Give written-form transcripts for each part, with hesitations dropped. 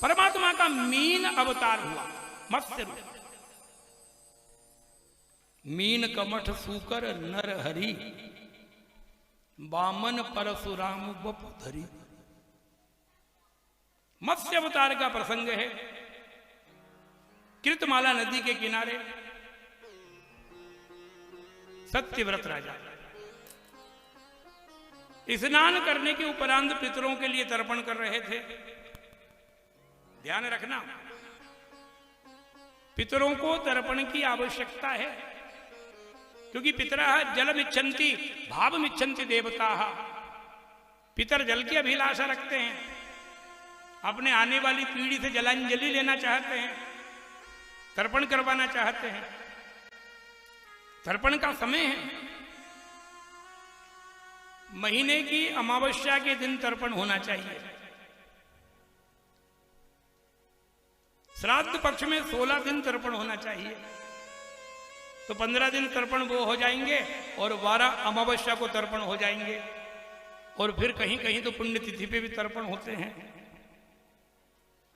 परमात्मा का मीन अवतार हुआ, मत्स्य रूप। मीन कमठ सूकर नर हरि, वामन परशुराम बप धरी। मत्स्य अवतार का प्रसंग है। कृतमाला नदी के किनारे सत्यव्रत राजा स्नान करने के उपरांत पितरों के लिए तर्पण कर रहे थे। ध्यान रखना, पितरों को तर्पण की आवश्यकता है, क्योंकि पितरः जलमिच्छन्ति भावमिच्छन्ति देवताः। पितर जल की अभिलाषा रखते हैं, अपने आने वाली पीढ़ी से जलांजलि लेना चाहते हैं, तर्पण करवाना चाहते हैं। तर्पण का समय है, महीने की अमावस्या के दिन तर्पण होना चाहिए। श्राद्ध पक्ष में 16 दिन तर्पण होना चाहिए, तो 15 दिन तर्पण वो हो जाएंगे और 12 अमावस्या को तर्पण हो जाएंगे। और फिर कहीं कहीं तो पुण्यतिथि पे भी तर्पण होते हैं।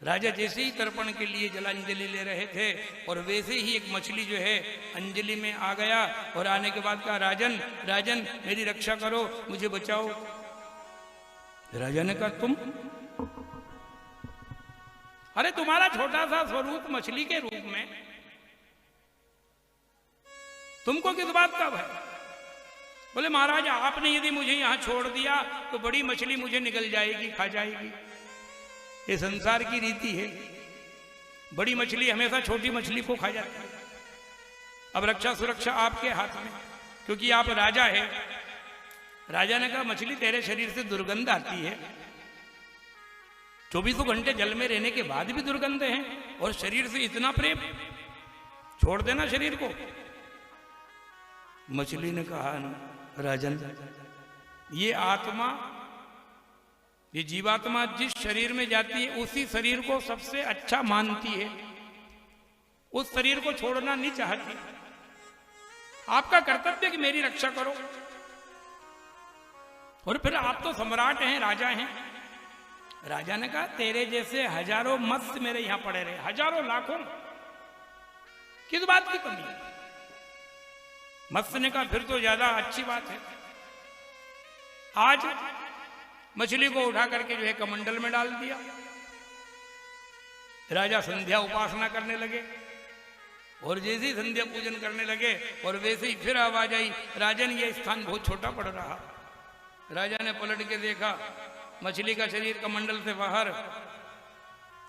राजा जैसे ही तर्पण के लिए जलांजलि ले रहे थे और वैसे ही एक मछली जो है अंजलि में आ गया और आने के बाद कहा, राजन राजन मेरी रक्षा करो, मुझे बचाओ। राजा ने कहा, तुम? अरे तुम्हारा छोटा सा स्वरूप मछली के रूप में, तुमको किस बात का भय? बोले, महाराज आपने यदि मुझे यहां छोड़ दिया तो बड़ी मछली मुझे निगल जाएगी, खा जाएगी। ये संसार की रीति है, बड़ी मछली हमेशा छोटी मछली को खा जाती है। अब रक्षा सुरक्षा आपके हाथ में, क्योंकि आप राजा है। राजा ने कहा, मछली तेरे शरीर से दुर्गंध आती है, 24 घंटे जल में रहने के बाद भी दुर्गंध है, और शरीर से इतना प्रेम, छोड़ देना शरीर को। मछली ने कहा, राजन ये आत्मा, ये जीवात्मा जिस शरीर में जाती है उसी शरीर को सबसे अच्छा मानती है, उस शरीर को छोड़ना नहीं चाहती। आपका कर्तव्य कि मेरी रक्षा करो। और फिर आप तो सम्राट हैं, राजा हैं। राजा ने कहा, तेरे जैसे हजारों मत्स्य मेरे यहां पड़े रहे, हजारों लाखों, किस बात की कमी है? मत्स्य ने कहा, फिर तो ज्यादा अच्छी बात है। आज मछली को उठा करके जो है कमंडल में डाल दिया। राजा संध्या उपासना करने लगे, और जैसे ही संध्या पूजन करने लगे और वैसे ही फिर आवाज आई, राजन ये स्थान बहुत छोटा पड़ रहा। राजा ने पलट के देखा, मछली का शरीर कमंडल से बाहर।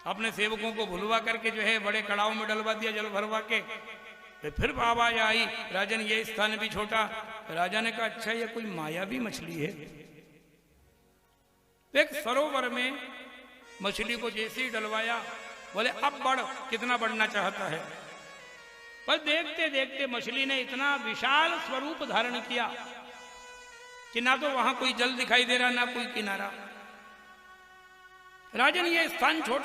अपने सेवकों को भुलवा करके जो है बड़े कड़ाव में डलवा दिया, जल भरवा के। फिर आवाज आई, राजन ये स्थान भी छोटा। राजा ने कहा, अच्छा ये कोई मायावी मछली है। एक सरोवर में मछली को जैसे ही डलवाया, बोले अब बढ़, कितना बढ़ना चाहता है। पर देखते देखते मछली ने इतना विशाल स्वरूप धारण किया कि ना तो वहां कोई जल दिखाई दे रहा, ना कोई किनारा। राजन ये स्थान छोड़।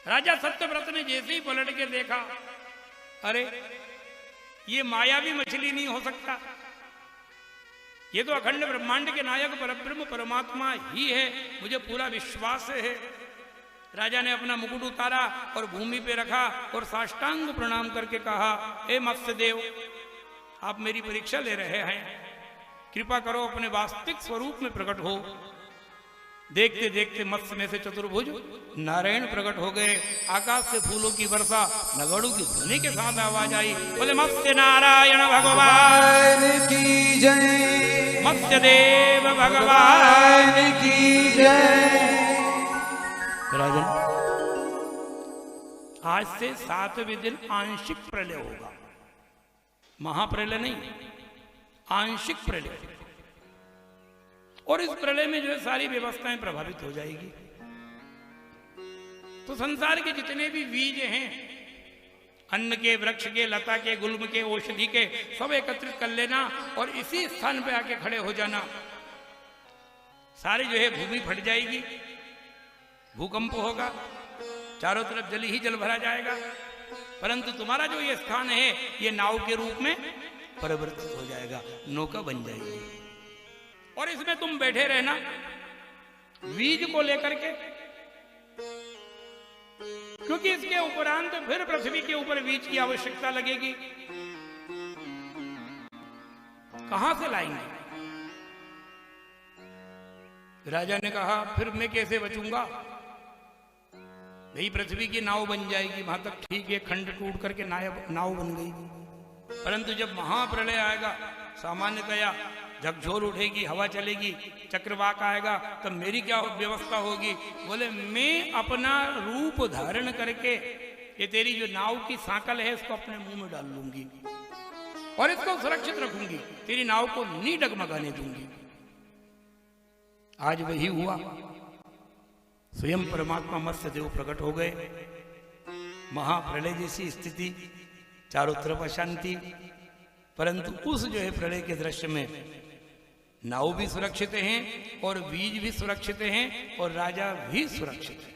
राजा सत्यव्रत ने जैसे ही पलट के देखा, अरे ये मायावी मछली नहीं हो सकता, ये तो अखंड ब्रह्मांड के नायक परब्रह्म परमात्मा ही है, मुझे पूरा विश्वास है। राजा ने अपना मुकुट उतारा और भूमि पे रखा और साष्टांग प्रणाम करके कहा, हे मत्स्यदेव, आप मेरी परीक्षा ले रहे हैं, कृपा करो अपने वास्तविक स्वरूप में प्रकट हो। देखते देखते मत्स्य में से चतुर्भुज नारायण प्रकट हो गए। आकाश से फूलों की वर्षा, नगाड़ों की ध्वनि के साथ आवाज आई, बोले मत्स्य नारायण भगवान की जय, मत्स्य देव भगवान की जय। राजन, आज से 7वें दिन आंशिक प्रलय होगा, महाप्रलय नहीं, आंशिक प्रलय। और इस प्रलय में जो है सारी व्यवस्थाएं प्रभावित हो जाएगी। तो संसार के जितने भी बीज हैं, अन्न के, वृक्ष के, लता के, गुल्म के, औषधि के, सब एकत्रित कर लेना और इसी स्थान पे आके खड़े हो जाना। सारी जो है भूमि फट जाएगी, भूकंप होगा, चारों तरफ जल ही जल भरा जाएगा, परंतु तुम्हारा जो ये स्थान है ये नाव के रूप में परिवर्तित हो जाएगा, नौका बन जाएगी। और इसमें तुम बैठे रहना बीज को लेकर के, क्योंकि इसके उपरांत फिर पृथ्वी के ऊपर बीज की आवश्यकता लगेगी, कहां से लाएंगे? राजा ने कहा फिर मैं कैसे बचूंगा? भाई पृथ्वी की नाव बन जाएगी, वहां तक ठीक है, खंड टूट करके नाव बन गई। परंतु जब महाप्रलय आएगा, सामान्यतया झकझोर उठेगी, हवा चलेगी, चक्रवाक आएगा, तब मेरी क्या व्यवस्था होगी? बोले मैं अपना रूप धारण करके ये तेरी जो नाव की सांकल है इसको अपने मुंह में डाल लूंगी और इसको सुरक्षित रखूंगी, तेरी नाव को नहीं डगमगाने दूंगी। आज वही हुआ। स्वयं परमात्मा मत्स्य देव प्रकट हो गए। महाप्रलय जैसी स्थिति, चारों तरफ अशांति, परंतु उस जो है प्रलय के दृश्य में नाव भी सुरक्षित हैं और बीज भी सुरक्षित हैं और राजा भी सुरक्षित है।